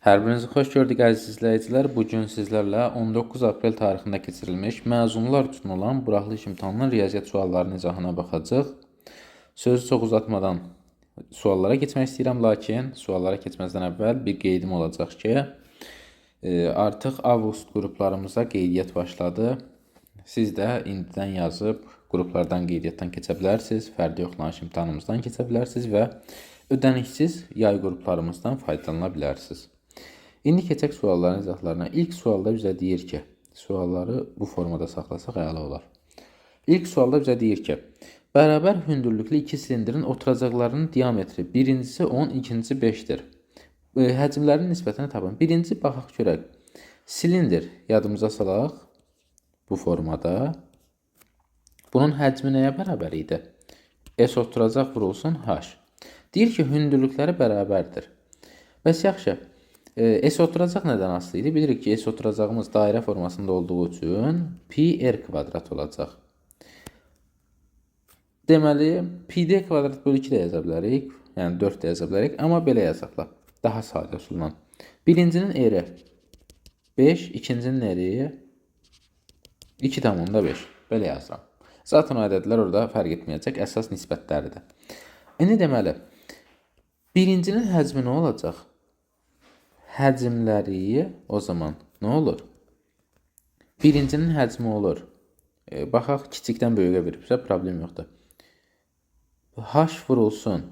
Hər birinizi xoş gördük əziz izləyicilər. Bugün sizlərlə 19 aprel tarixində keçirilmiş məzunlar üçün olan buraxılış imtahanının riyaziyyat suallarının izahına baxacaq. Sözü çox uzatmadan suallara keçmək istəyirəm, lakin suallara keçməzdən əvvəl bir qeydim olacaq ki, artıq avqust qruplarımıza qeydiyyat başladı. Siz də indidən yazıb qruplardan qeydiyyatdan keçə bilərsiniz, fərdi yoxlanış imtahanımızdan keçə bilərsiniz və ödəniksiz yay qruplarımızdan faydalana bilərsiniz. İndi keçək sualların izahlarına. İlk sualda bizə deyir ki, sualları bu formada saxlasaq əla olar. İlk sualda bizə deyir ki, bərabər hündürlüklü iki silindirin oturacaqlarının diametri birincisi 10, ikincisi 5'dir. Həcmlərin nisbətini tapın. Birinci baxaq görək. Silindir yadımıza salaq bu formada. Bunun həcmi nəyə bərabər idi? S oturacaq vurulsun H. Deyir ki, hündürlükləri bərabərdir. Bəs yaxşı. S oturacaq nədən asılı idi? Bilirik ki, S oturacağımız dairə formasında olduğu üçün pi r kvadrat olacaq. Deməli, pi d kvadrat bölü 2 də yaza bilərik. Yəni 4 də yaza bilərik. Amma belə yazaqlar. Daha sadə üsulla. Birincinin r 5, ikincinin r 2,5. Belə yazıram. Zaten o ədədlər orada fərq etməyəcək. Əsas nisbətləridir. İndi deməli, birincinin həcmi nə olacaq? Həcmləri o zaman nə olur? Birincinin həcmi olur. Baxaq, kiçikdən böyüyə veribsə problem yoxdur. H vurulsun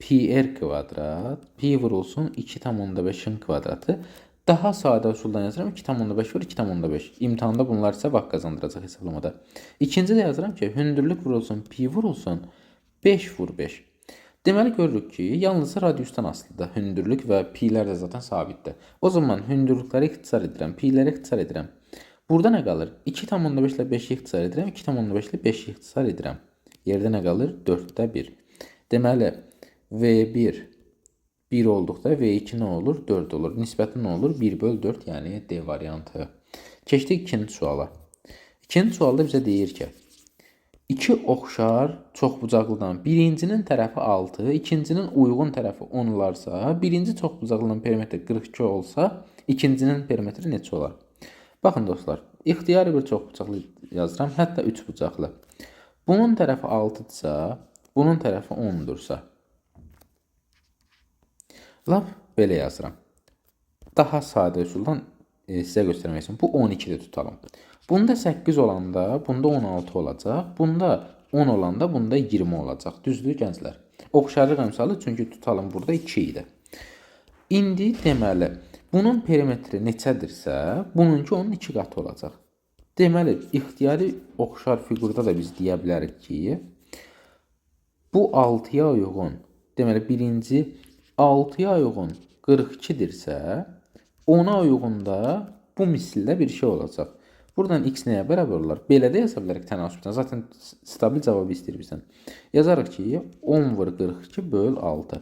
pi r kvadrat, pi vurulsun 2,5'in kvadratı. Daha sadə usuldan yazıram. 2,5 vur 2,5. İmtahanda bunlar isə vaxt qazandıracaq hesablamada. İkinci də yazıram ki, hündürlük vurulsun pi vurulsun 5 vur 5. Deməli görürük ki, yalnızca radiusdan asılıdır. Hündürlük və pi'lər də zaten sabitdir. O zaman hündürlükləri ixtisar edirəm, pi'ləri ixtisar edirəm. Burada nə qalır? 2,5 ilə 5'i ixtisar edirəm, 2,5 ilə 5'i ixtisar edirəm. Yerdə nə qalır? 4'də 1. Deməli, V1 1 olduqda V2 nə olur? 4 olur. Nisbəti nə olur? 1 bölü 4, yəni D variantı. Keçdik ikinci suala. İkinci sualda bizə deyir ki, İki oxşar çoxbucaqlıdan birincinin tərəfi 6, ikincinin uyğun tərəfi 10 olarsa, birinci çoxbucaqlının perimetri 42 olsa, ikincinin perimetri neçə olar? Baxın dostlar, ixtiyari bir çoxbucaqlı yazıram, hətta 3 bucaqlı. Bunun tərəfi 6-dırsa, bunun tərəfi 10-dursa, laf belə yazıram. Daha sadə üsuldan sizə göstərmək üçün bu 12'de tutalım. Bunda 8 olanda, bunda 16 olacaq. Bunda 10 olanda, bunda 20 olacaq. Düzdür gənclər? Oxşarlıq əmsalı çünki tutalım burada 2 idi. İndi deməli, bunun perimetri neçədirsə, bununki onun 2 qatı olacaq. Deməli, ixtiyari oxşar fiqurda da biz deyə bilərik ki, bu 6'ya uyğun, deməli birinci 6'ya uyğun 42'dirsə, 10'a uyğun da bu misildə bir şey olacaq. Buradan x nəyə bərabər olar? Belə də yaza bilərik tənasübdən. Zaten stabil cavabı istəyir bizdən. Yazarıq ki, 10 vur 42 böl 6.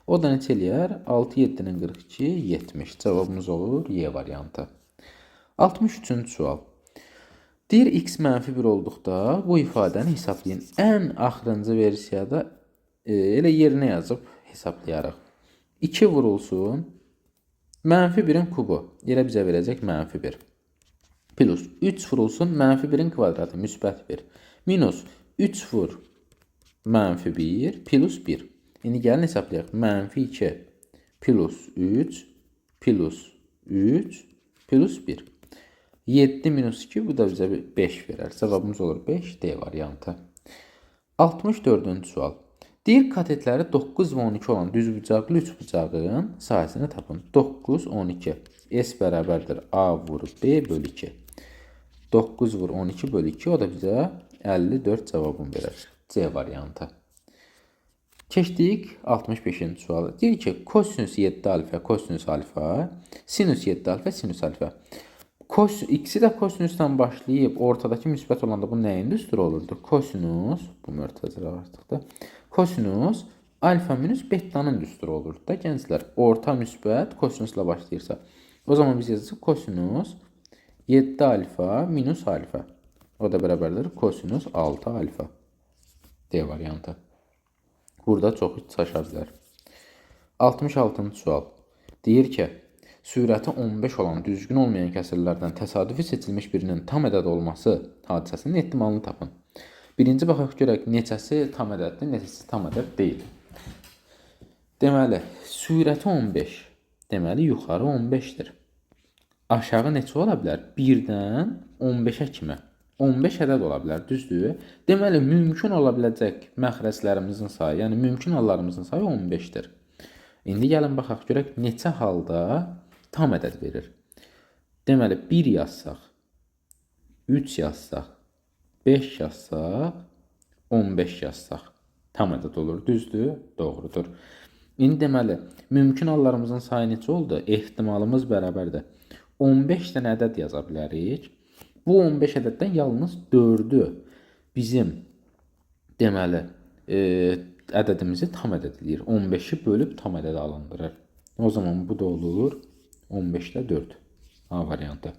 O da neçə eləyər? 6 7'nin 42 70. Cavabımız olur Y variantı. 63-cü sual. Deyir x mənfi 1 olduqda bu ifadəni hesablayın. Ən axırıncı versiyada elə yerinə yazıb hesablayarıq. 2 vurulsun mənfi 1'in kubu. Elə bizə verəcək mənfi 1. Plus 3 vurulsun mənfi 1'in kvadratı müsbət 1. Minus 3 vur mənfi 1 plus 1. İndi gəlin hesablayaq. Mənfi 2 plus 3 plus 3 plus 1. 7 minus 2 bu da bizə 5 verər. Cavabımız olur 5 D variantı. 64-cü sual. Deyir katetləri 9 və 12 olan düzbucaqlı 3 bucağın sahəsini tapın. 9, 12. S bərabərdir A vur B bölü 2. 9 vur 12 bölü 2. O da bizə 54 cavabını verir. C variantı. Keçdik 65-ci sualı. Deyir ki, kosinüs 7 alfa, kosinüs alfa, sinüs 7 alfa, sinüs alfa. İkisi də kosinüsdən başlayıb ortadakı müsbət olanda bu nəyin düsturu olurdu? Kosinüs, bu mörtəzələr artıq da. Kosinüs alfa minus bettanın düsturu olurdu da gənclər. Orta müsbət kosinüslə başlayırsa. O zaman biz yazacağıq kosinüs 7 alfa minus alfa. O da bərabərdir kosinüs 6 alfa. D variantı. Burada çox çaşar bilər. 66-cı sual. Deyir ki, sürəti 15 olan düzgün olmayan kəsrlərdən təsadüfi seçilmiş birinin tam ədəd olması hadisəsinin ehtimalını tapın. Birinci baxaq görək neçəsi tam ədəddir, neçəsi tam ədəd deyil. Deməli, sürəti 15. Deməli, yuxarı 15-dir. Aşağı neçə ola bilər? 1-dən 15-ə kimi. 15 ədəd ola bilər, düzdür? Deməli, mümkün ola biləcək məxrəclərimizin sayı, yəni mümkün hallarımızın sayı 15-dir. İndi gəlin baxaq görək neçə halda tam ədəd verir. Deməli, 1 yazsaq, 3 yazsaq, 5 yazsaq, 15 yazsaq tam ədəd olur, düzdür? Doğrudur. İndi deməli, mümkün hallarımızın sayı neçə oldu? Ehtimalımız bərabərdir. 15 dənə ədəd yaza bilərik. Bu 15 ədəddən yalnız 4'ü bizim deməli ədədimizi tam ədəd edir. 15'i bölüb tam ədəd alındırır. O zaman bu da olur 15'də 4. A variantı.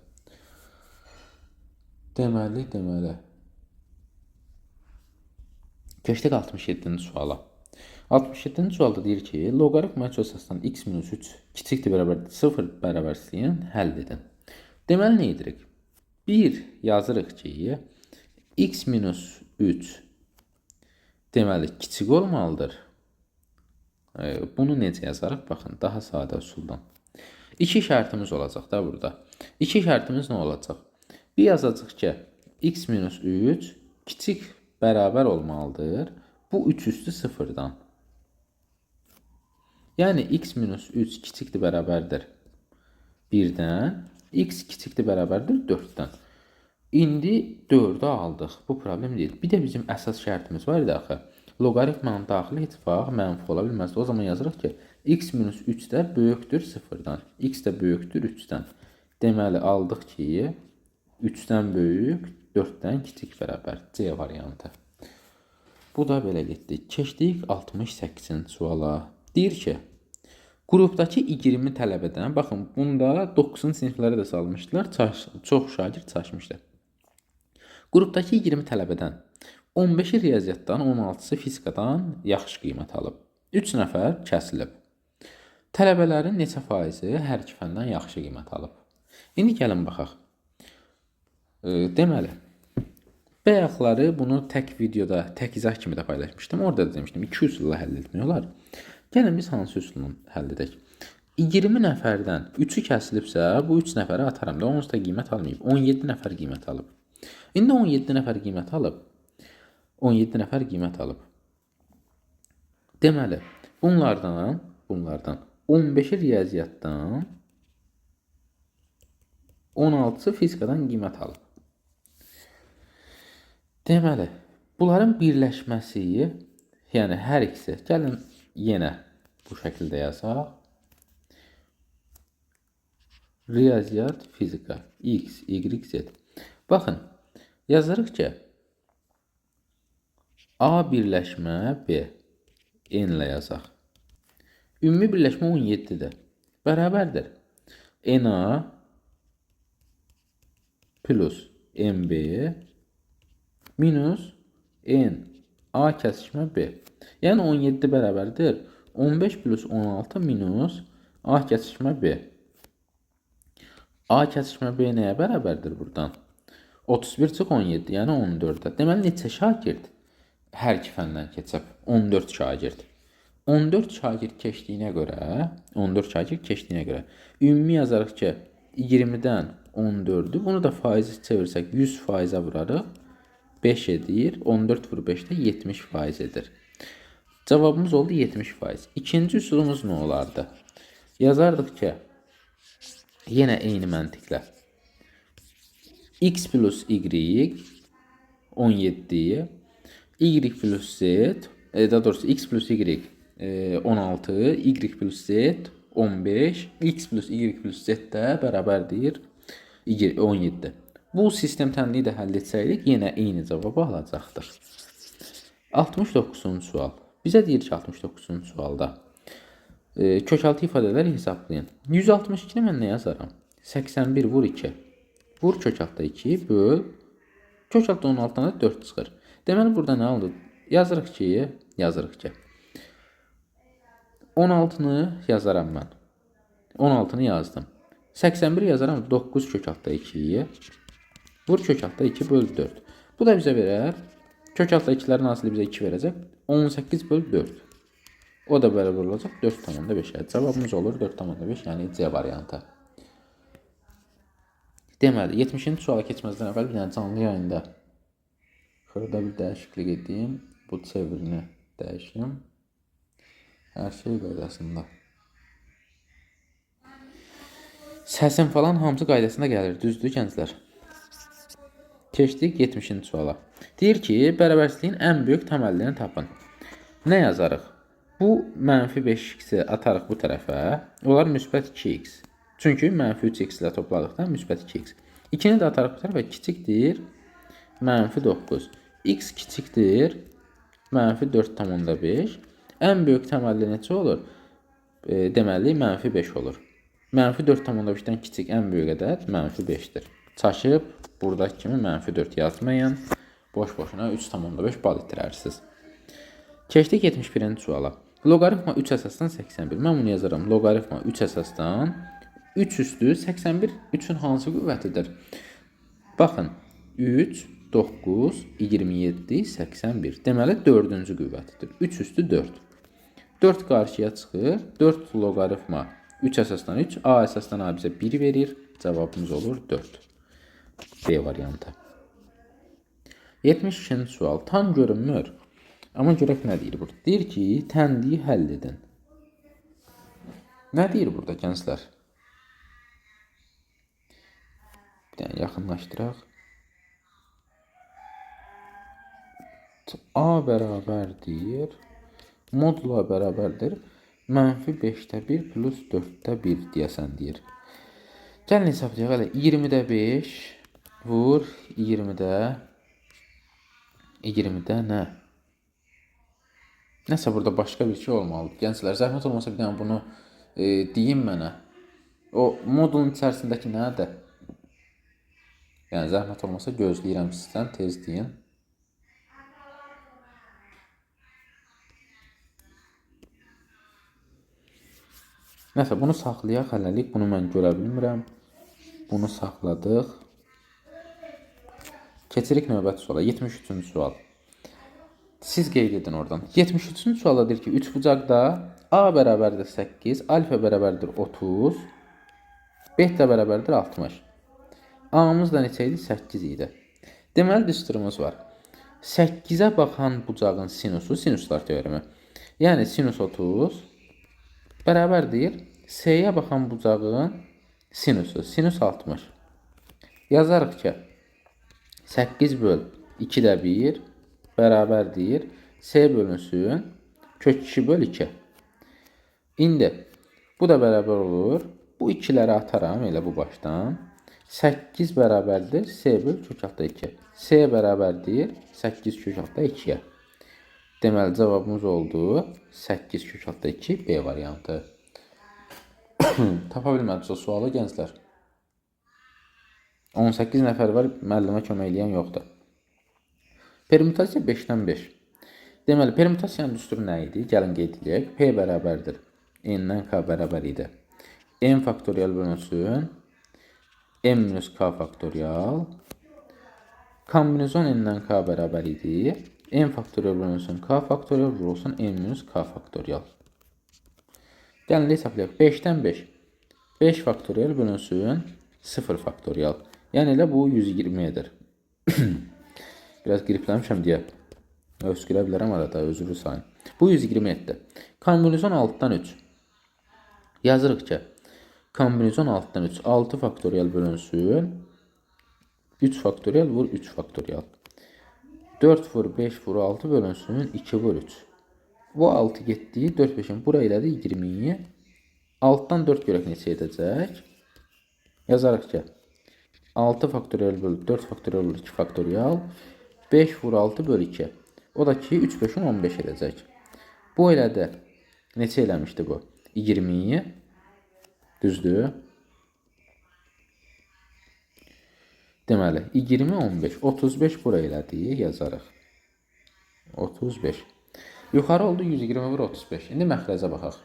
Deməli. Keçdik 67-ci suala. 67-ci sualda deyir ki, loqaritm əsasından x minus 3 kiçikdir bərabərdir 0 bərabərsizliyin həll edin. Deməli, nə edirik? 1 yazırıq ki, x minus 3 deməli, kiçik olmalıdır. Bunu necə yazarıq? Baxın, daha sadə üsuldan. 2 şərtimiz olacaq da burada. 2 şərtimiz nə olacaq? Bir yazacaq ki, x minus 3 kiçik bərabər olmalıdır. Bu 3 üstü 0'dan. Yəni, x minus 3 kiçikdir bərabərdir 1'dən, x kiçikdir bərabərdir 4'dən. İndi 4'ü aldıq. Bu problem deyil. Bir də bizim əsas şərtimiz var idi axı. Loqaritmanın daxili heç vaxt mənfi ola bilməz. O zaman yazırıq ki, x minus 3 də böyükdür 0'dan. X də böyükdür 3'dən. Deməli, aldıq ki, 3'dən böyük, 4'dən kiçik bərabər. C variantı. Bu da belə getdik. Keçdik 68-ci suala. Deyir ki, qrupdakı 20 tələbədən, baxın, bunda 9-cu siniflərə də salmışdılar, çox şagird çaşmışlar. Qrupdakı 20 tələbədən 15-i riyaziyyatdan, 16-sı fizikadan yaxşı qiymət alıb. 3 nəfər kəsilib. Tələbələrin neçə faizi hər iki fəndən yaxşı qiymət alıb. İndi gəlin baxaq. Deməli, bayaqları bunu tək videoda, tək izah kimi də paylaşmışdım. Orada da demişdim, 2 üsulla həll etmək olar. Gəlin biz hansı üsulla həll edək? 20 nəfərdən 3'ü kəsilibsə, bu 3 nəfəri ataram da, onsuz da qiymət almayıb. 17 nəfər qiymət alıb. İndi 17 nəfər qiymət alıb. 17 nəfər qiymət alıb. Deməli, bunlardan 15'i riyaziyyatdan, 16'sı fizikadan qiymət alıb. Deməli, bunların birləşməsi, yəni hər ikisi, gəlin yenə bu şəkildə yazaq. Riyaziyyat, fizika, x, y, z. Baxın, yazırıq ki, A birləşmə B, n ilə yazaq. Ümumi birləşmə 17'dir. Bərabərdir. NA plus NB minus N A kəsişmə B. Yəni 17 bərabərdir 15 plus 16 minus A kəsişmə B. A kəsişmə B nəyə bərabərdir buradan? 31 çıx 17, yəni 14'ə. Deməli, neçə şagird hər iki fəndən keçib? 14 şagird. 14 şagird keçdiyinə görə, ümumi yazarıq ki, 20'dən 14'ü, bunu da faizi çevirsək 100%'ə vurarıq. 5 edir, 14 vur 5'də 70% edir. Cavabımız oldu 70%. İkinci üsulumuz nə olardı? Yazardıq ki, yenə eyni məntiqlə x plus y 17, y plus z, daha doğrusu x plus y 16, y plus z 15, x plus y plus z də bərabərdir 17. Bu sistem tənliyi də həll etsəydik, yenə eyni cavabı alacaqdır. 69-cu sual. Bizə deyir ki, 69-cu sualda kökaltı ifadələri hesablayın. 162-ni mən nə yazaram? 81 vur 2. Vur kökaltda 2, böl. Kökaltda 16-dan da 4 çıxır. Deməli, burada nə oldu? Yazırıq ki, 16'nı yazaram mən. 16'nı yazdım. 81 yazaram 9 kök altda 2'yi. Vur kök altda 2 böl 4. Bu da bizə verər. Kök altda 2'lerin hasılı bizə 2 verəcək. 18 böl 4. O da bərabər olacaq 4,5'ə. Cavabımız olur 4,5, yəni C variantı. Deməli, 70-ci suala keçməzdən əvvəl bir dənə canlı yayında xırda bir dəyişiklik edeyim. Bu çevirini dəyişim. Hər şey qaydasında. Səsin falan hamısı qaydasında gəlir, düzdür gənclər? Keçdik 70-ci suala. Deyir ki, bərabərsizliyin ən böyük təməllini tapın. Nə yazarıq? Bu mənfi 5x-i atarıq bu tərəfə. Onlar müsbət 2x. Çünki mənfi 3x ilə topladıqda müsbət 2x. 2-ni də atarıq bu tərəfə, kiçikdir mənfi 9. X kiçikdir mənfi 4,5. Ən böyük təməlli neçə olur? Deməli, mənfi 5 olur. Mənfi 4,5-dən kiçik ən böyük ədəd mənfi 5-dir. Çaşıb, buradakı kimi mənfi 4 yazmayın. Boş-boşuna 3,5 bal itirərsiniz. Keçdik 71-ci suala. Loqaritma 3 əsasdan 81. Mən bunu yazaram. Loqaritma 3 əsasdan 3 üstü 81 3'ün hansı qüvvətidir? Baxın, 3, 9, 27, 81. Deməli, 4-cü qüvvətidir. 3 üstü 4. 4 qarşıya çıxır. 4 loqaritma 3 əsasdan 3. A əsasdan A bizə 1 verir. Cavabımız olur 4. B variantı. 72-ci sual. Tam görünmür. Amma görək nə deyir burada? Deyir ki, tənliyi həll edin. Nə deyir burada gənclər? Bir dənə yaxınlaşdıraq. A bərabərdir. Modula bərabərdir. Mənfi 5'də 1 plus 4'də 1 deyəsən deyir. Gəlin hesablayaq hələ. 20'də 5 vur 20'də nə? Nəsə burada başqa bir şey olmalıdır. Gənclər, zəhmət olmasa bir dənə bunu deyin mənə. O modulun içərisindəki nədir? Yəni zəhmət olmasa gözləyirəm sizdən, tez deyin. Nəsə, bunu saxlayaq hələlik. Bunu mən görə bilmirəm. Bunu saxladıq. Keçirik növbəti suala. 73-cü sual. Siz qeyd edin oradan. 73-cü sualda deyir ki, 3 bucaqda A bərabərdir 8, alfa bərabərdir 30, beta bərabərdir 60. A-mız da neçə idi? 8 idi. Deməli, düsturumuz var. 8'ə baxan bucağın sinusu, sinuslar teoremi. Yəni, sinus 30 bərabərdir S-yə baxan bucağın sinusu, sinus 60. Yazarıq ki, 8 böl 2'də 1 bərabərdir S bölünsün kök 2 böl 2. İndi bu da bərabər olur. Bu 2'ləri ataram elə bu başdan. 8 bərabərdir S böl kök altda 2. S bərabərdir 8 kök altda 2'yə. Deməli cavabımız oldu 8 kök altda 2 B variantı. Tapa bilmədinizsə sualı gənclər. 18 nəfər var, müəllimə kömək eləyən yoxdur. Permütasiya 5'dən 5. Deməli, permütasiyanın düsturu nə idi? Gəlin qeyd edək. P bərabərdir. N'dən K bərabər idi. N faktorial bölünsün. M minus K faktorial. Kombinizon N'dən K bərabər idi. N faktorial bölünsün. K faktorial vurulsun. N minus K faktorial. Gəlin hesablayaq. 5'dən 5. 5 faktorial bölünsün. 0 faktorial. Yəni elə bu 120 edir. Biraz qripləmişəm deyə öskürə bilərəm arada, özürü sayın. Bu 120 etdi. Kombinizon 6'dan 3. Yazırıq ki, kombinizon 6'dan 3. 6 faktorial bölünsün. 3 faktorial vur 3 faktorial. 4 vur 5 vur 6 bölünsün. 2 vur 3. Bu 6 getdi. 4 5'in bura elədi 20'yi. 6'dan 4 görək neçə edəcək. Yazarıq ki, 6 faktorial bölü 4 faktorial bölü 2 faktorial. 5 vur 6 bölü 2. O da ki 3 5'in 15 edəcək. Bu elədi. Neçə eləmişdi bu? 20'yi. Düzdür. Deməli 20 15 35 bura elədi. Yazarıq. 35. Yuxarı oldu 120 vur 35. İndi məxrəcə baxaq.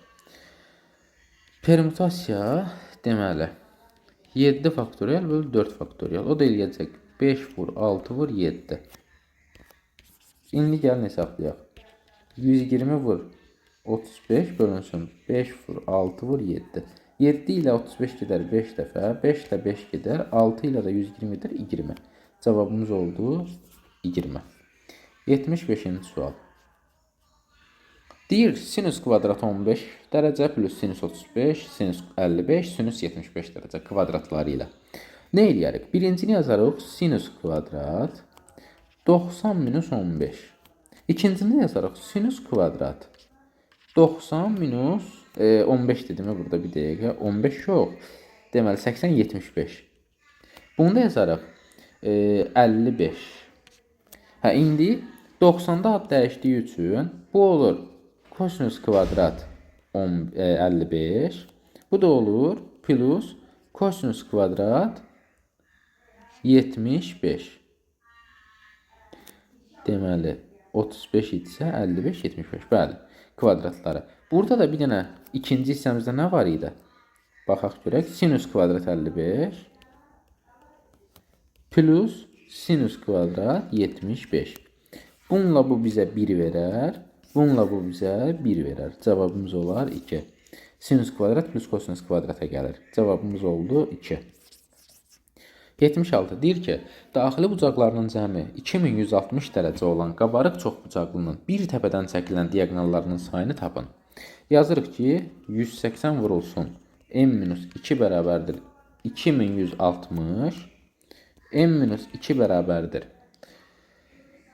Permütasiya deməli 7 faktorial bölü 4 faktorial. O da eləyəcək 5 vur 6 vur 7. İndi gəlin hesablayaq. 120 vur 35 bölünsün 5 vur 6 vur 7. 7 ilə 35 gedər 5 dəfə, 5 ilə 5 gedər, 6 ilə də 120 edir 20. Cavabımız oldu 20. 75-ci sual. Deyir, sinüs kvadrat 15 dərəcə plus sinüs 35, sinüs 55, sinüs 75 dərəcə kvadratları ilə. Nə eləyərik? Birincini yazarıq, sinüs kvadrat 90 minus 15. İkincini yazarıq, sinüs kvadrat 90 minus 15 dedim burada bir dəqiqə. 15 yox. Deməli 80 75. Bunu da yazarıq 55. Hə indi 90-da ad dəyişdiyi üçün bu olur kosinüs kvadrat 55. Bu da olur plus kosinüs kvadrat 75. Deməli 35 idisə 55 75. Bəli, kvadratları. Burada da bir dənə ikinci hissəmizdə nə var idi? Baxaq görək. Sinüs kvadrat 55 plus sinüs kvadrat 75. Bununla bu bizə 1 verər. Bununla bu bizə 1 verər. Cavabımız olar 2. Sinüs kvadrat plus kosinüs kvadrata gəlir. Cavabımız oldu 2. 76 deyir ki, daxili bucaqlarının cəmi 2160 dərəcə olan qabarıq çoxbucaqlının bir təpədən çəkilən diaqonallarının sayını tapın. Yazırıq ki, 180 vurulsun n-2 bərabərdir 2160, n-2 bərabərdir.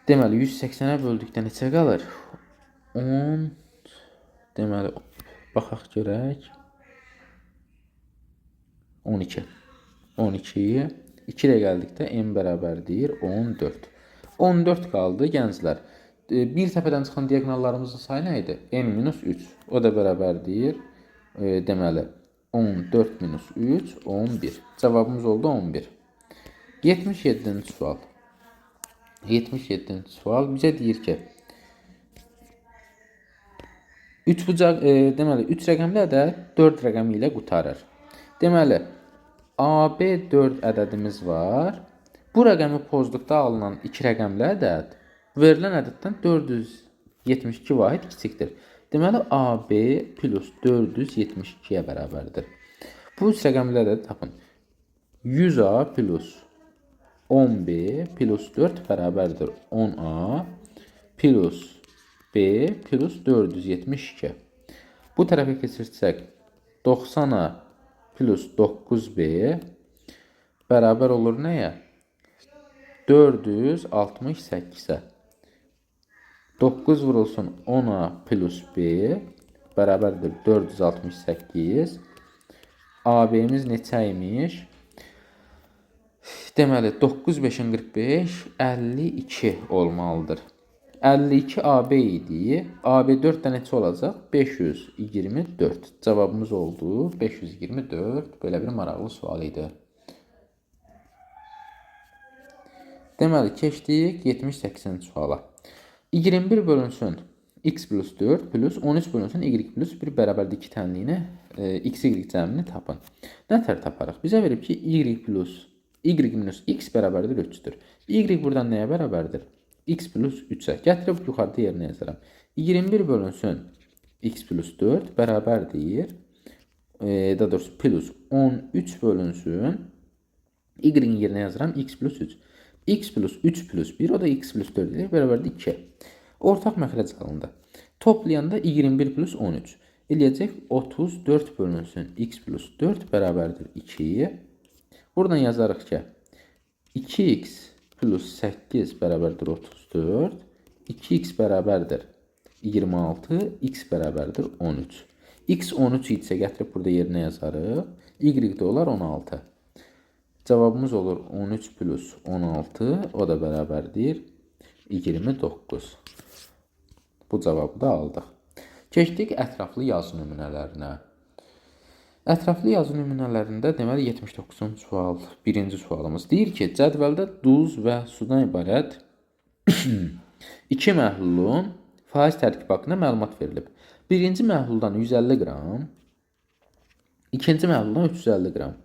Deməli, 180-ə böldükdə neçə qalır? 10, deməli, baxaq görək. 12. 12-yi 2 ilə gəldikdə n bərabərdir 14. 14 qaldı gənclər. Bir təpədən çıxan diaqonallarımızın sayı nə idi? n-3. O da bərabərdir. Deməli, 14 minus 3, 11. Cavabımız oldu 11. 77-ci sual. 77-ci sual bizə deyir ki, 3 bucaq, deməli, 3 rəqəmli ədəd 4 rəqəmi ilə qutarır. Deməli, AB 4 ədədimiz var. Bu rəqəmi pozduqda alınan 2 rəqəmli ədəd verilən ədəddən 472 vahid kiçikdir. Deməli, AB plus 472-yə bərabərdir. Bu 3 rəqəmli ədədi tapın. 100A plus 10B plus 4 bərabərdir 10A plus B plus 472. Bu tərəfə keçirsək 90A plus 9B bərabər olur nəyə? 468-ə. 9 vurulsun 10A plus B bərabərdir 468. AB-miz neçə imiş? Deməli, 9 5-in 45, 52 olmalıdır. 52 AB idi. AB 4 də neçə olacaq? 524. Cavabımız oldu 524. Belə bir maraqlı sual idi. Deməli, keçdik 78-ci suala. 21 bölünsün x plus 4 plus 13 bölünsün y plus 1 bərabərdir 2 tənliyinə x, y cəmini tapın. Nətər taparıq? Bizə verib ki, y minus x bərabərdir 3-dür. Y buradan nəyə bərabərdir? X plus 3-ə. Gətirib yuxarıda yerinə yazaram. 21 bölünsün x plus 4 bərabərdir. Daha doğrusu plus 13 bölünsün y-in yerinə yazaram x plus 3. X plus 3 plus 1, o da x plus 4 ilə bərabərdir 2. Ortaq məxrəc alındı. Toplayanda 21 plus 13. Eləyəcək 34 bölünsün x plus 4 bərabərdir 2. Buradan yazarıq ki, 2x plus 8 bərabərdir 34. 2x bərabərdir 26, x bərabərdir 13. X 13 idisə gətirib burada yerinə yazarıq. Y də olar 16. Cavabımız olur 13 plus 16, o da bərabərdir 29. Bu cavabı da aldıq. Keçdik ətraflı yazı nümunələrinə. Ətraflı yazı nümunələrində deməli 79-cu sual, birinci sualımız deyir ki, cədvəldə duz və sudan ibarət 2 məhlulun faiz tərkib haqqında məlumat verilib. Birinci məhluldan 150 qram, ikinci məhluldan 350 qram.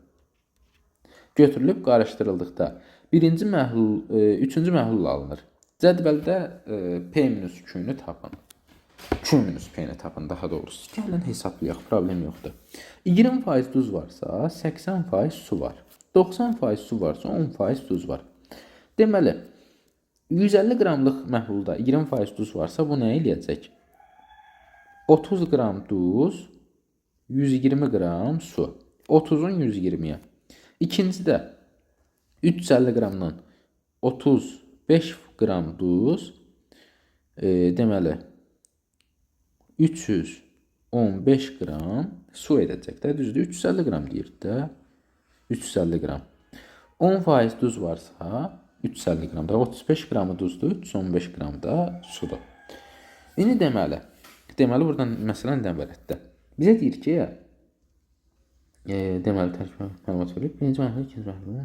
götürülüb qarışdırıldıqda birinci məhlul, üçüncü məhlul alınır. Cədvəldə P-2-ni tapın. Q-P-ni tapın daha doğrusu. Gəlin hesablayaq, problem yoxdur. 20% duz varsa 80% su var. 90% su varsa 10% duz var. Deməli 150 qramlıq məhlulda 20% duz varsa bu nə eləyəcək? 30 qram duz, 120 qram su. 30'un 120'ye. İkincide 350 qramdan 35 qram duz, deməli 315 qram su edəcək də, düzdür? 350 qram deyirdi də. 350 qram. 10% duz varsa 350 qram da 35 qramı duzdur, 315 qram da sudur. İndi deməli buradan məsələn nə ibarətdir? Bizə deyir ki, deməli tərkibə məlumat verib, birinci mərhələ, ikinci mərhələ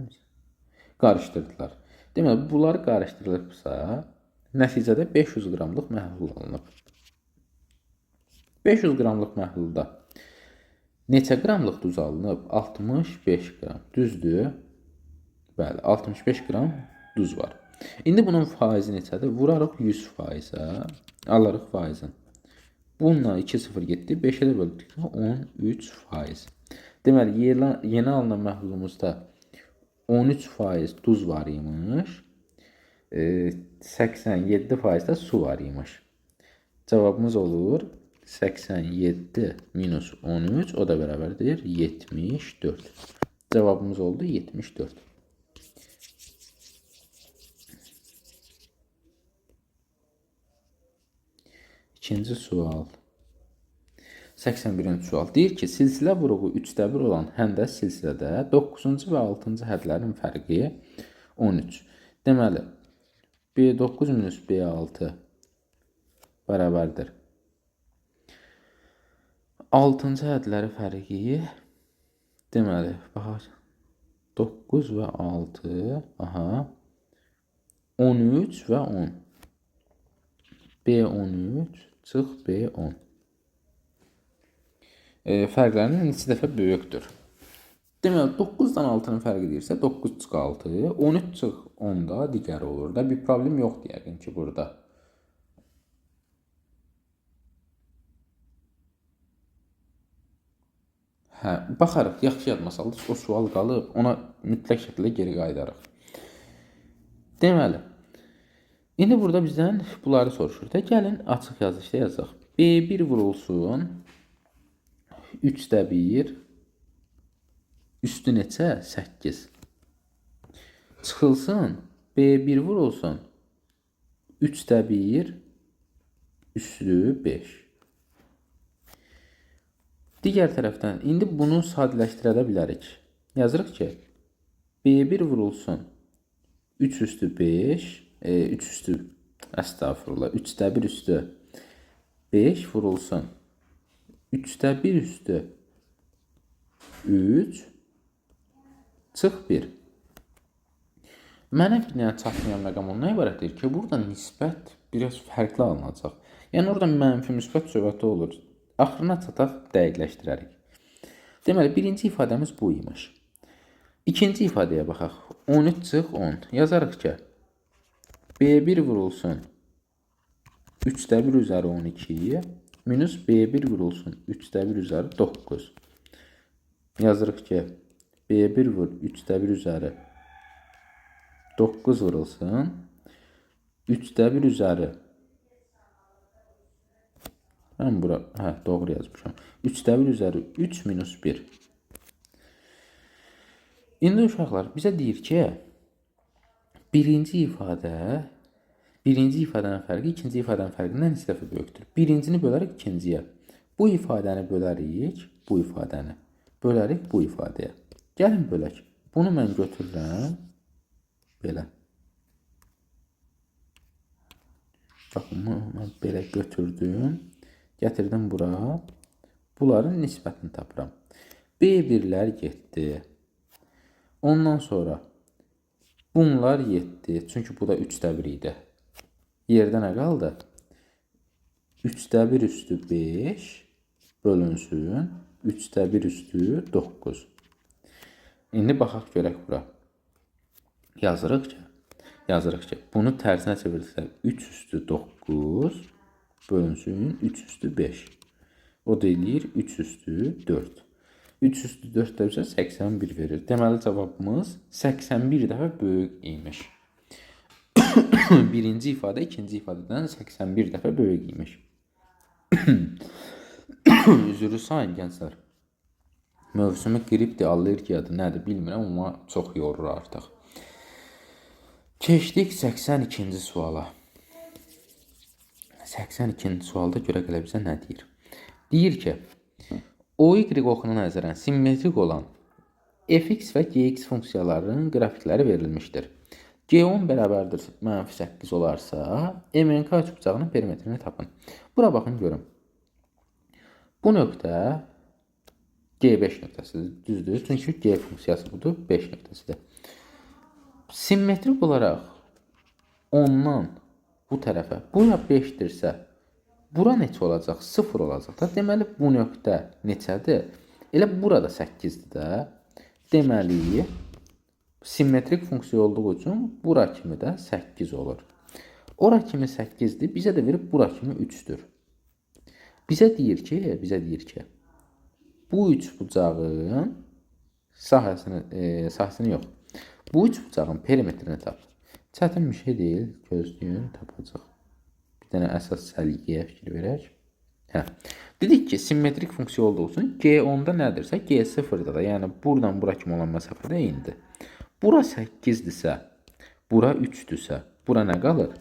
qarışdırdılar. Deməli, bunlar qarışdırılıbsa, nəticədə 500 qramlıq məhlul alınıb. 500 qramlıq məhlulda neçə qramlıq duz alınıb? 65 qram. Düzdür? Bəli, 65 qram duz var. İndi bunun faizi neçədir? Vurarıq 100%-ə, alırıq faizin. Bununla 2-0 getdi, 5'e də böldük 13%. Deməli, yeni alınan məhlulumuzda 13% duz var imiş, 87% də su var imiş. Cavabımız olur 87 minus 13, o da bərabərdir 74. Cavabımız oldu 74. İkinci sual. 81-ci sual. Deyir ki, silsilə vuruğu 3'də 1 olan həndəs silsilədə 9-cu və 6-cı hədlərin fərqi 13. Deməli, B9 minus B6 bərabərdir 6-cı hədləri fərqi, deməli, baxaq, 9 və 6, aha, 13 və 10. B13 çıx B10. Fərqlərinin neçə dəfə böyükdür? Deməli, 9-dan 6-nın fərqi deyirsə, 9 çıx 6, 13 çıx 10-da digər olur da. Bir problem yoxdur yəqin ki, burada. Hə, baxarıq, yaxşı yadıma saldı, o sual qalıb, ona mütləq şəkildə geri qayıdarıq. Deməli, indi burada bizdən bunları soruşur da, gəlin açıq yazışda yazaq. B1 vurulsun, 3'də 1, üstü neçə? 8. Çıxılsın, B1 vurulsun, 3'də 1, üstü 5. Digər tərəfdən, indi bunu sadələşdirə bilərik. Yazırıq ki, B1 vurulsun, 3 üstü 5, 3 üstü, əstağfurullah, 3'də 1 üstü 5 vurulsun, 3'də 1 üstü 3 çıx 1. Mənə bir dənə çatmayan məqam ondan ibarətdir ki, burada nisbət biraz fərqli alınacaq. Yəni, orada mənfi müsbət söhbəti olur. Axırına çataq, dəqiqləşdirərik. Deməli, birinci ifadəmiz bu imiş. İkinci ifadəyə baxaq. 13 çıx 10. Yazarıq ki, B1 vurulsun, 3'də 1 üzəri 12, minus B1 vurulsun, 3'də 1 üzəri 9. Yazırıq ki, B1 vur, 3'də 1 üzəri 9 vurulsun, 3'də 1 üzəri, mən bura, doğru yazmışam, 3'də 1 üzəri 3 minus 1. İndi uşaqlar, bizə deyir ki, birinci ifadənin fərqi ikinci ifadənin fərqindən neçə dəfə böyükdür. Birincini bölərik ikinciyə. Bu ifadəni bölərik, bu ifadəni. Bölərik bu ifadəyə. Gəlin bölək. Bunu mən götürürəm. Belə. Baxın, mən belə götürdüm. Gətirdim bura. Bunların nisbətini tapıram. B1'lər getdi. Ondan sonra bunlar 7. Çünki bu da 3'də 1 idi. Yerdə nə qaldı? 3'də 1 üstü 5 bölünsün. 3'də 1 üstü 9. İndi baxaq görək bura. Yazırıq ki, bunu tərsinə çevirsək 3 üstü 9 bölünsün 3 üstü 5. O da eləyir 3 üstü 4. 3 üstü 4 də bizə 81 verir. Deməli cavabımız 81 dəfə böyük imiş. Birinci ifadə ikinci ifadədən 81 dəfə böyük imiş. Üzrü sayın gənclər. Mövsümü qripdir, allergiyadır, nədir bilmirəm, amma çox yorur artıq. Keçdik 82-ci suala. 82-ci sualda görə gələ bizə nə deyir? Deyir ki, OY oxuna nəzərən simmetrik olan fx və gx funksiyalarının qrafikləri verilmişdir. G10 bərabərdir -8 olarsa, MNK üçbucağının perimetrini tapın. Bura baxın görün. Bu nöqtə G5 nöqtəsidir, düzdür. Çünki G funksiyası budur, 5 nöqtəsidir. Simmetrik olaraq ondan bu tərəfə, bura 5-dirsə, bura neçə olacaq? 0 olacaq da. Deməli, bu nöqtə neçədir? Elə burada 8-dir də. Deməli, simmetrik funksiya olduğu üçün bura kimi də 8 olur. Ora kimi 8-dir, bizə də verib bura kimi 3-dür. Bizə deyir ki, bu üçbucağın sahəsini yox. Bu üçbucağın perimetrini tap. Çətin bir şey deyil, gözləyin, tapacaq. Bir dənə əsas səliqəyə fikir verək. Dedik ki, simmetrik funksiya olduğu üçün G10-da nədirsə, G0-da da, yəni buradan bura kimi olan məsafədə indi. Bura 8-dirsə, bura 3-dürsə, bura nə qalır?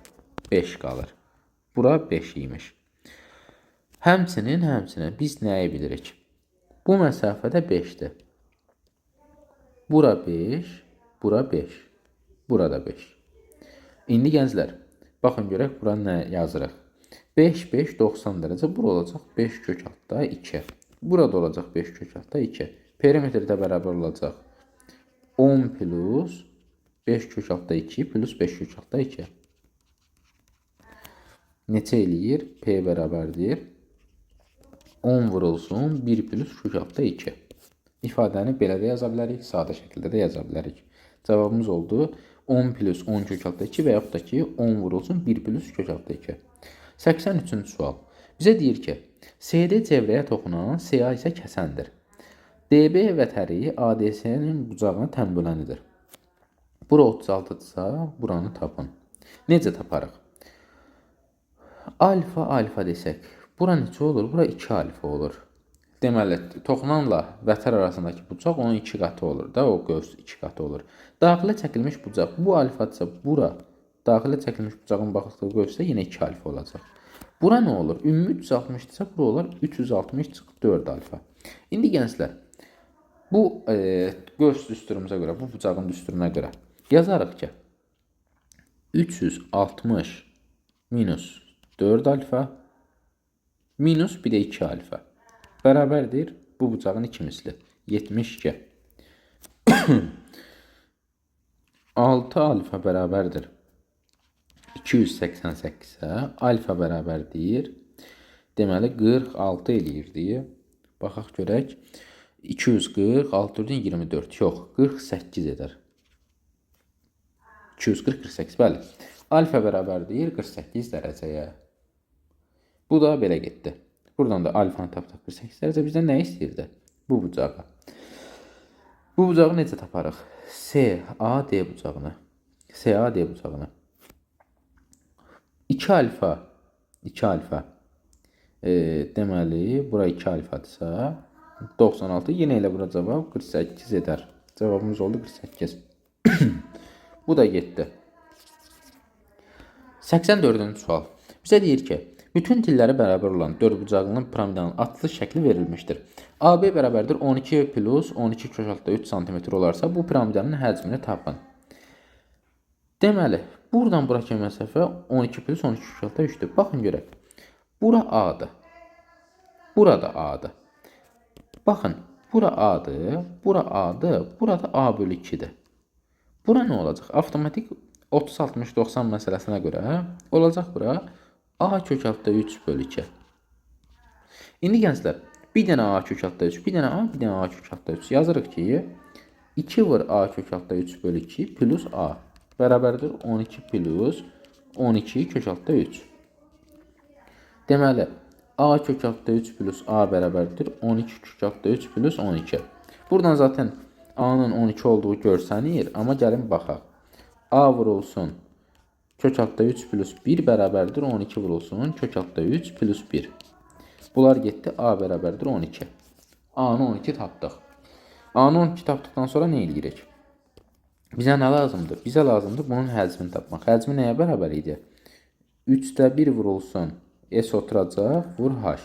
5 qalır. Bura 5 imiş. Həmçinin biz nəyi bilirik? Bu məsafədə 5-dir. Bura 5, bura 5, burada 5. İndi gənclər, baxın görək, bura nə yazırıq? 5, 5, 90 dərəcə, bura olacaq 5 kök altda 2. Burada olacaq 5 kök altda 2. Perimetrdə bərabər olacaq 10 plus 5 kök altda 2 plus 5 kök altda 2. Neçə eləyir? P bərabərdir 10 vurulsun 1 plus kök altda 2. İfadəni belə də yaza bilərik, sadə şəkildə də yaza bilərik. Cavabımız oldu 10 plus 10 kök altda 2 və yaxud da ki 10 vurulsun 1 plus kök altda 2. 83-cü sual. Bizə deyir ki, CD cəvrəyə toxunan, CA isə kəsəndir. DB vətəri ADC-nin bucağına tənbölənidir. Bura 36-dırsa, buranı tapın. Necə taparıq? Alfa desək, bura neçə olur? Bura 2 alfa olur. Deməli, toxunanla vətər arasındakı bucaq onun 2 qatı olur da, o göz 2 qatı olur. Daxilə çəkilmiş bucaq, bu alfadırsa bura, daxilə çəkilmiş bucağın baxdığı qövsdə yenə 2 alfa olacaq. Bura nə olur? Ümumi 360-dırsa, bura olur 360 çıxıb 4 alfa. İndi gənclər, bu göz düsturumuza görə, bu bucağın düsturuna görə yazarıq ki, 360 minus 4 alfa minus bir də 2 alfa bərabərdir bu bucağın 2 misli 72. 6 alfa bərabərdir 288-ə, alfa bərabərdir. Deməli 46 eləyirdi. Baxaq görək. 240, 6-dan 24, yox, 48 edər. 240, 48, bəli. Alfa bərabərdir 48 dərəcəyə. Bu da belə getdi. Buradan da alfanı tapdıq 48 dərəcə. Bizdən nə istəyirdi? Bu bucağı. Bu bucağı necə taparıq? CAD bucağını. CAD bucağını. 2 alfa. Deməli, bura 2 alfadırsa 96. Yenə elə bura cavab 48 edər. Cavabımız oldu 48. Bu da getdi. 84-cü sual. Bizə deyir ki, bütün tilləri bərabər olan dördbucaqlının piramidanın atılış şəkli verilmişdir. AB bərabərdir 12 plus 12 köşaltda 3 cm olarsa, bu piramidanın həcmini tapın. Deməli, buradan bura kimi məsafə 12 plus 12 köşaltda 3'dür. Baxın görək. Bura A'dır. Burada A'dır. Baxın, bura A'dır, bura A'dır, burada A bölü 2'dir. Bura nə olacaq? Avtomatik 30, 60, 90 məsələsinə görə olacaq bura A kök altda 3 bölü 2. İndi gənclər, bir dənə A kök altda 3, bir dənə A kök altda 3 yazırıq ki, 2 vur a kök altda 3 bölü 2 plus a bərabərdir 12 plus 12 kök altda 3. Deməli, a kök altda 3 plus a bərabərdir 12 kök altda 3 plus 12. Buradan zaten a'nın 12 olduğu görsənir, amma gəlin baxaq. A vurulsun kök altda 3 plus 1 bərabərdir 12 vurulsun kök altda 3 plus 1. Bunlar getdi, a bərabərdir 12. A-nı 12 tapdıq. A-nı 12 tapdıqdan sonra nə edirik? Bizə nə lazımdır? Bizə lazımdır bunun həcmini tapmaq. Həcmi nəyə bərabər idi? 3'də 1 vurulsun s oturacaq, vur h.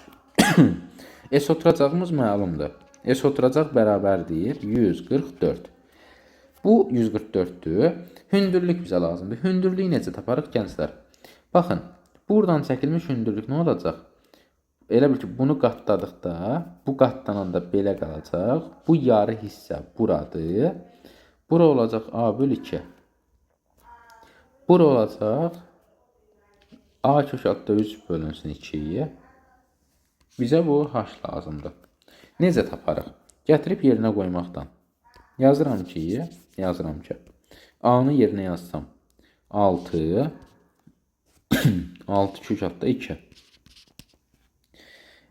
S oturacağımız məlumdur. S oturacaq bərabərdir 144. Bu 144'dür. Hündürlük bizə lazımdır. Hündürlüyü necə taparıq gənclər? Baxın, buradan çəkilmiş hündürlük nə olacaq? Elə bil ki, bunu qatladıqda, bu qatlananda belə qalacaq. Bu yarı hissə buradır. Bura olacaq a bölü 2. Bura olacaq a kök altda 3 bölünsün 2'ye. Bizə bu h lazımdır. Necə taparıq? Gətirib yerinə qoymaqdan. Yazıram ki, a-nı yerinə yazsam 6 6 kök altda 2.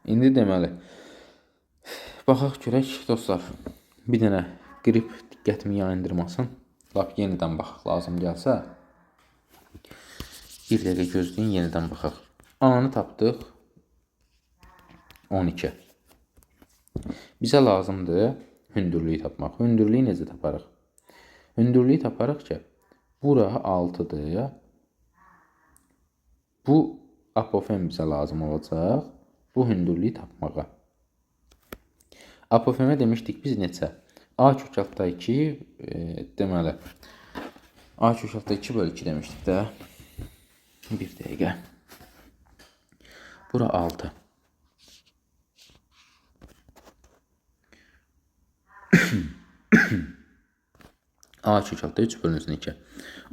İndi deməli, baxaq görək dostlar, bir dənə qrip diqqətimi yayındırmasın. Lap yenidən baxaq lazım gəlsə. Bir dəqiqə gözləyin, yenidən baxaq. A-nı tapdıq 12. Bizə lazımdır hündürlüyü tapmaq. Hündürlüyü necə taparıq? Hündürlüyü taparıq ki, bura 6'dır. Bu apofem bizə lazım olacaq. Bu hündürlüyü tapmağa. Apofemə demişdik biz neçə? A kök altda 2 deməli. A kök altda 2 bölü 2 demişdik də. Bir dəqiqə. Bura 6. A kök altda 3 bölünsün 2.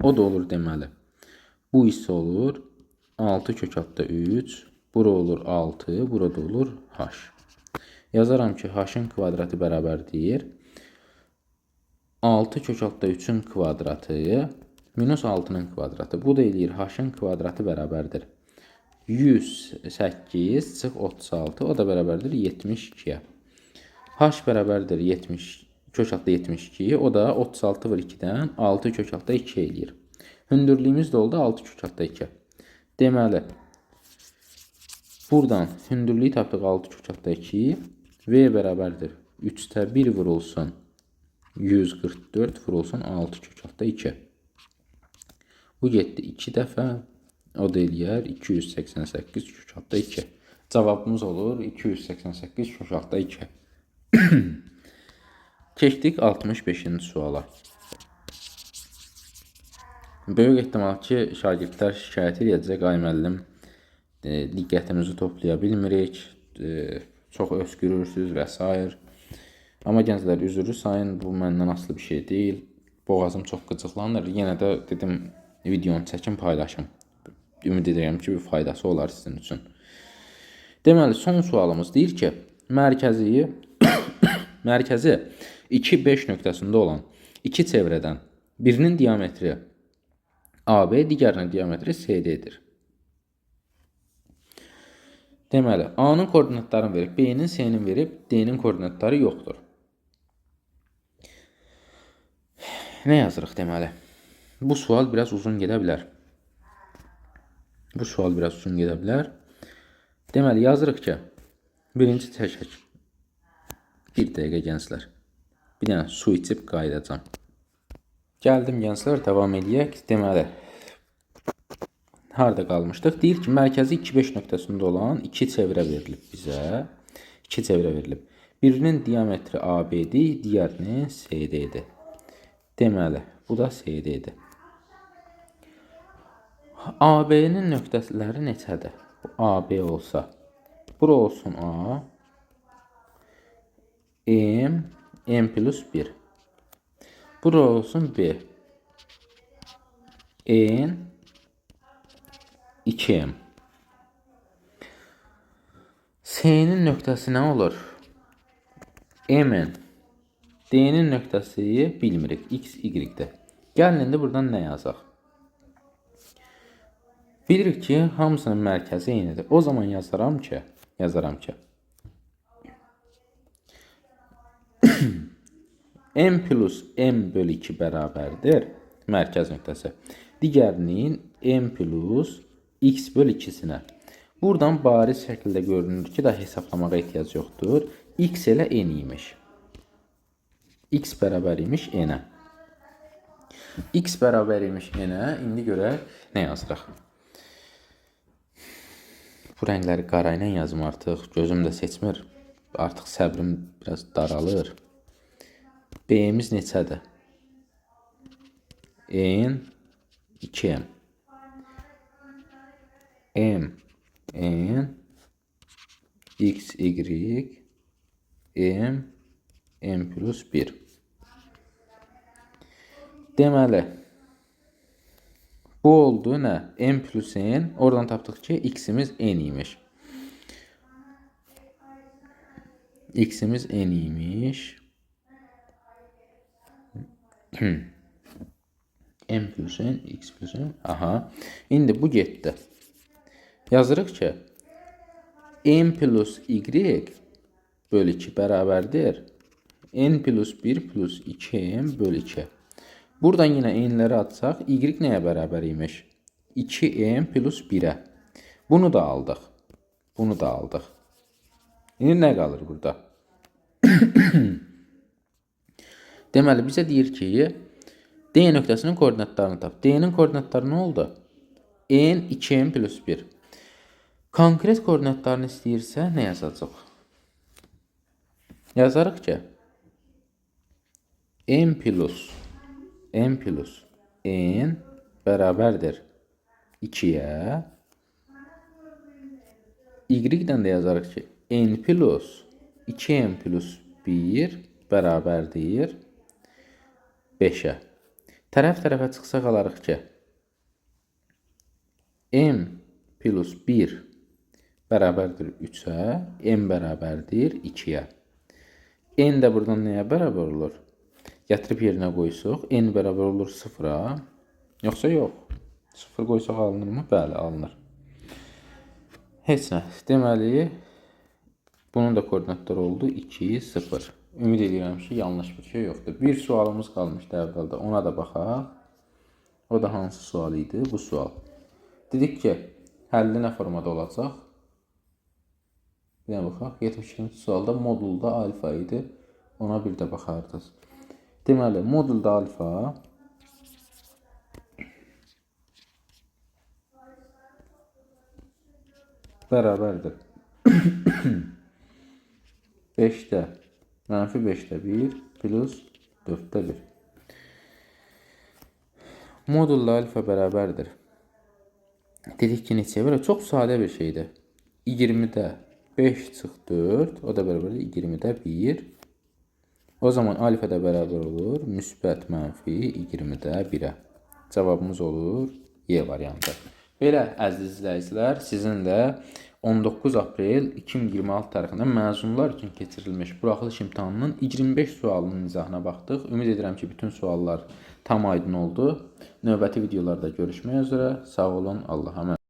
O da olur deməli. Bu hissə olur 6 kök altda 3. Bura olur 6, burada olur h. Yazaram ki, h-ın kvadratı bərabərdir 6 kök altda 3'ün kvadratı minus 6'nın kvadratı. Bu da eləyir h-ın kvadratı bərabərdir 108 çıx 36, o da bərabərdir 72'yə. H bərabərdir 70 kök altda 72, o da 36 vur 2'dən 6 kök altda 2 eləyir. Hündürlüyümüz də oldu 6 kök altda 2. Deməli, buradan hündürlüyü tapdıq 6 kök altda 2. V bərabərdir 3'də 1 vurulsun 144 vurulsun 6 kök altda 2. Bu getdi 2 dəfə. O da eləyər 288 kök altda 2. Cavabımız olur 288 kök altda 2. Keçdik 65-ci suala. Böyük ehtimal ki, şagirdlər şikayət edəcək, ay müəllim, diqqətimizi toplaya bilmirik, çox öskürürsünüz və s. Amma gənclər, üzrü sayın, bu məndən asılı bir şey deyil. Boğazım çox qıcıqlanır. Yenə də dedim, videonu çəkin, paylaşım. Ümid edirəm ki, bir faydası olar sizin üçün. Deməli, son sualımız deyir ki, mərkəzi 2-5 nöqtəsində olan iki çevrədən birinin diametri AB, digərinin diametri CD-dir. Deməli, A-nın koordinatlarını verib, B-nin, C-nin verib, D-nin koordinatları yoxdur. Nə yazırıq deməli? Bu sual biraz uzun gedə bilər. Deməli, yazırıq ki, birinci çəkək. Bir dəqiqə gənclər. Bir dənə su içib qayıdacam. Gəldim gənclər, davam edək. Deməli, harada qalmışdıq? Deyir ki, mərkəzi 2-5 nöqtəsində olan iki çevrə verilib bizə. İki çevrə verilib. Birinin diametri AB-dir, digərinin CD-dir. Deməli, bu da CD-dir. AB-nin nöqtələri neçədir? Bu AB olsa, bura olsun A, M plus 1. Bura olsun B, N, 2M. C'nin nöqtəsi nə olur? M'in D-nin nöqtəsiyi bilmirik. X, Y-də. Gəlin indi buradan nə yazaq? Bilirik ki, hamısının mərkəzi eynidir. O zaman yazaram ki, m plus m bölü 2 bərabərdir. Mərkəz nöqtəsi. Digərinin m plus x bölü 2-sinə. Buradan bariz şəkildə görünür ki, daha hesablamağa ehtiyac yoxdur. X elə n imiş. X bərabər imiş n-ə. X bərabər imiş n-ə. İndi görək nə yazırıq. Bu rəngləri qara ilə yazım artıq. Gözüm də seçmir. Artıq səbrim biraz daralır. B-miz neçədir? N 2m. M n x y m plus 1. Deməli, bu oldu nə? M plus n. Oradan tapdıq ki, x-imiz n imiş. X-imiz n imiş. M plus n, x plus n. Aha. İndi bu getdi. Yazırıq ki, n plus y bölü 2 bərabərdir. N plus 1 plus 2m bölü 2. Buradan yine n'ləri atsaq, y nəyə bərabər imiş? 2m plus 1'ə. Bunu da aldıq. Bunu da aldıq. İndi nə qalır burada? Deməli, bizə deyir ki, D nöqtəsinin koordinatlarını tap. D'nin koordinatları nə oldu? N 2m plus 1. Konkret koordinatlarını istəyirsə, nə yazacaq? Yazarıq ki, n plus n bərabərdir 2'yə. Y-dən də yazarıq ki, n plus 2m plus 1 bərabərdir 5'ə. Tərəf-tərəfə çıxsaq alarıq ki, m plus 1 bərabərdir 3'ə, m bərabərdir 2'yə. N də buradan nəyə bərabər olur? Gətirib yerinə qoysuq, n bərabər olur 0'a. Yoxsa yox. 0 qoysaq alınırmı? Bəli, alınır. Heç nə. Deməli, bunun da koordinatları oldu 2, 0. Ümid edirəm ki, yanlış bir şey yoxdur. Bir sualımız qalmışdı əvvəldə. Ona da baxaq. O da hansı sual idi? Bu sual. Dedik ki, həlli nə formada olacaq? Bir də baxaq. 72-ci sualda modulda alfa idi. Ona bir də baxardınız. Deməli, modulda alfa bərabərdir 5'də mənfi 5'də 1 plus 4'də 1. Modulda alfa bərabərdir. Dedik ki, neçəyə bərabər? Çox sadə bir şeydir. 20'də 5 çıx 4, o da bərabərdir 20'də 1. O zaman alfa da bərabər olur müsbət mənfi 20'də 1'ə. Cavabımız olur Y variantı. Belə əziz izləyicilər, sizin də 19 aprel 2026 tarixində məzunlar üçün keçirilmiş buraxılış imtahanının 25 sualının izahına baxdıq. Ümid edirəm ki, bütün suallar tam aydın oldu. Növbəti videolarda görüşmək üzrə. Sağ olun, Allah'a əmanət.